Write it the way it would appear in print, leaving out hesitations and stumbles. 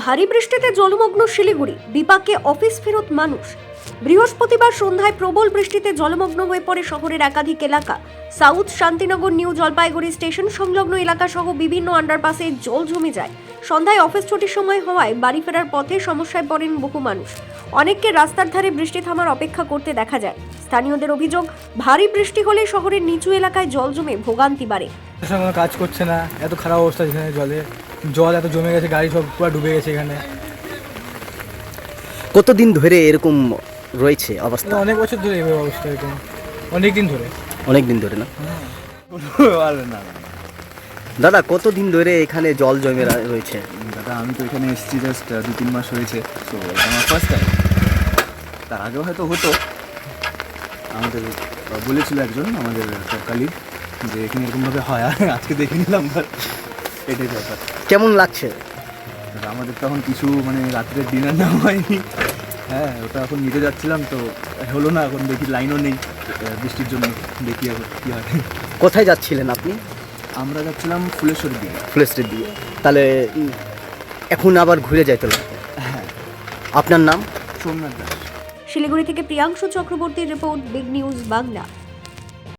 ভারী বৃষ্টিতে জলমগ্ন শিলিগুড়ি, বিপাকে অফিস ফেরত মানুষ। বৃহস্পতিবার সন্ধ্যায় প্রবল বৃষ্টিতে জলমগ্ন হয়ে পড়ে শহরের একাধিক এলাকা। South Shantinagar, new Jalpaiguri station সংলগ্ন এলাকা সহ বিভিন্ন আন্ডারপাসে জল জমে যায়। সন্ধ্যায় অফিস ছুটির সময় হওয়ায় বাড়ি ফেরার পথে সমস্যায় পড়েন বহু মানুষ। অনেককে রাস্তার ধারে বৃষ্টি থামার অপেক্ষা করতে দেখা যায়। স্থানীয়দের অভিযোগ, ভারী বৃষ্টি হলে শহরের নিচু এলাকায় জল জমে ভোগান্তি বাড়ে। কোনো কাজ করছে না, এত খারাপ অবস্থা এখানে, জল এত জমে গেছে, গাড়ি সব পুরো ডুবে গেছে এখানে। কতদিন ধরে এরকম রয়েছে অবস্থা? অনেক বছর ধরে এই অবস্থা, এরকম অনেক দিন ধরে। অনেক দিন ধরে না? দাদা, কতদিন ধরে এখানে জল জমে রয়েছে? দাদা, আমি তো এখানে এসেছি জাস্ট 2-3 মাস হয়েছে, তো এটা আমার ফার্স্ট টাইম। তার আগেও হয়তো হতো, আমাদের বলেছিল একজন আমাদের কলিগ যে এখানে এরকমভাবে হয়, আর আজকে দেখে নিলাম। এটাই ব্যাপার। কেমন লাগছে? দাদা, আমাদের তখন কিছু রাত্রের ডিনার নেওয়া হয়নি। হ্যাঁ, ওটা এখন নিতে যাচ্ছিলাম, তো হলো না। এখন দেখি লাইনও নেই বৃষ্টির জন্য, দেখি এখন কী হয়। কোথায় যাচ্ছিলেন আপনি? আমরা যাচ্ছিলাম ফুলেশ্বরের দিকে। ফুলেশ্বরের দিকে? তাহলে এখন আবার ঘুরে যাইতে লাগবে। হ্যাঁ। আপনার নাম? সোমনাথ দাস। শিলিগুড়ি থেকে প্রিয়াংশু চক্রবর্তীর রিপোর্ট, বিগ নিউজ বাংলা।